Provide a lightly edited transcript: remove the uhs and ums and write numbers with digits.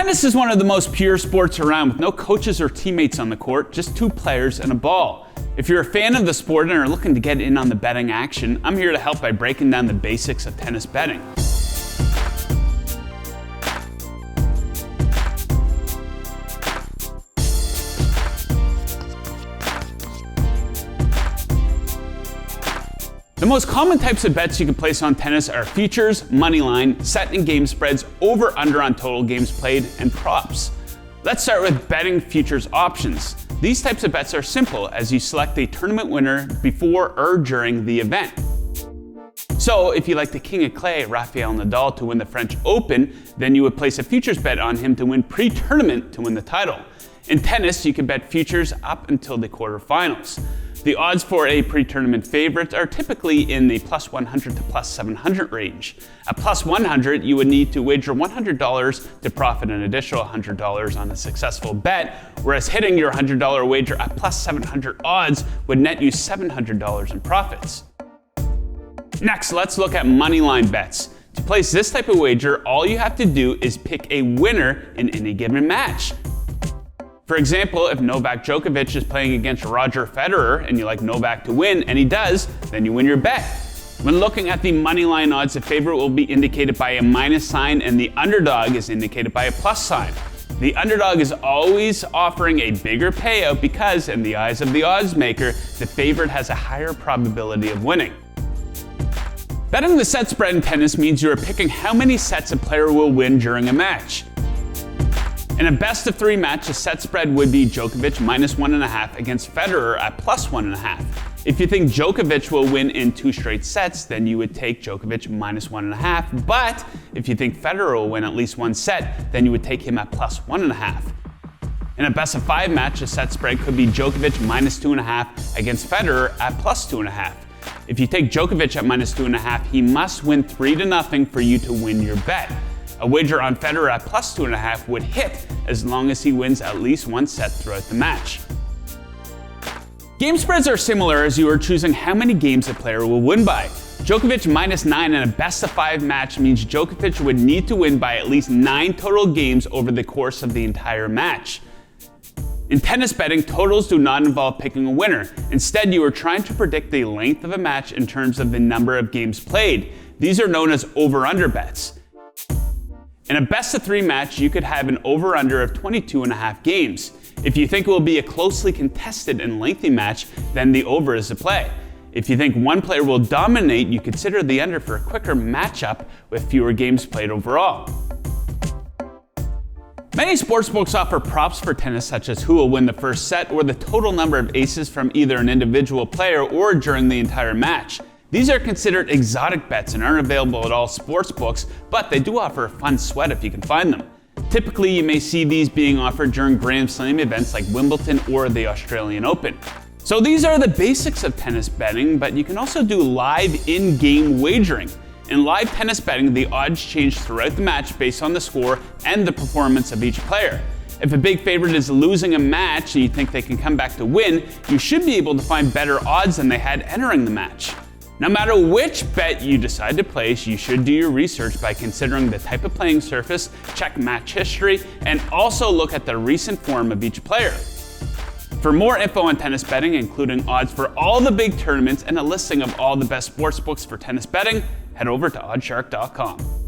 Tennis is one of the most pure sports around, with no coaches or teammates on the court, just two players and a ball. If you're a fan of the sport and are looking to get in on the betting action, I'm here to help by breaking down the basics of tennis betting. The most common types of bets you can place on tennis are futures, money line, set and game spreads, over/under on total games played, and props. Let's start with betting futures options. These types of bets are simple, as you select a tournament winner before or during the event. So if you like the King of Clay, Rafael Nadal, to win the French Open, then you would place a futures bet on him to win pre-tournament to win the title. In tennis, you can bet futures up until the quarterfinals. The odds for a pre-tournament favorite are typically in the plus 100 to plus 700 range. At plus 100, you would need to wager $100 to profit an additional $100 on a successful bet, whereas hitting your $100 wager at plus 700 odds would net you $700 in profits. Next, let's look at moneyline bets. To place this type of wager, all you have to do is pick a winner in any given match. For example, if Novak Djokovic is playing against Roger Federer and you like Novak to win, and he does, then you win your bet. When looking at the moneyline odds, the favorite will be indicated by a minus sign and the underdog is indicated by a plus sign. The underdog is always offering a bigger payout because, in the eyes of the odds maker, the favorite has a higher probability of winning. Betting the set spread in tennis means you are picking how many sets a player will win during a match. In a best of three match, the set spread would be Djokovic minus 1.5 against Federer at plus 1.5. If you think Djokovic will win in two straight sets, then you would take Djokovic minus 1.5. But if you think Federer will win at least one set, then you would take him at plus 1.5. In a best of five match, the set spread could be Djokovic minus 2.5 against Federer at plus 2.5. If you take Djokovic at minus 2.5, he must win 3-0 for you to win your bet. A wager on Federer at plus 2.5 would hit as long as he wins at least one set throughout the match. Game spreads are similar, as you are choosing how many games a player will win by. Djokovic minus 9 in a best of 5 match means Djokovic would need to win by at least 9 total games over the course of the entire match. In tennis betting, totals do not involve picking a winner. Instead, you are trying to predict the length of a match in terms of the number of games played. These are known as over/under bets. In a best of 3 match, you could have an over/under of 22.5 games. If you think it will be a closely contested and lengthy match, then the over is the play. If you think one player will dominate, you consider the under for a quicker matchup with fewer games played overall. Many sportsbooks offer props for tennis, such as who will win the first set or the total number of aces from either an individual player or during the entire match. These are considered exotic bets and aren't available at all sportsbooks, but they do offer a fun sweat if you can find them. Typically, you may see these being offered during Grand Slam events like Wimbledon or the Australian Open. So these are the basics of tennis betting, but you can also do live in-game wagering. In live tennis betting, the odds change throughout the match based on the score and the performance of each player. If a big favorite is losing a match and you think they can come back to win, you should be able to find better odds than they had entering the match. No matter which bet you decide to place, you should do your research by considering the type of playing surface, check match history, and also look at the recent form of each player. For more info on tennis betting, including odds for all the big tournaments and a listing of all the best sportsbooks for tennis betting, head over to oddshark.com.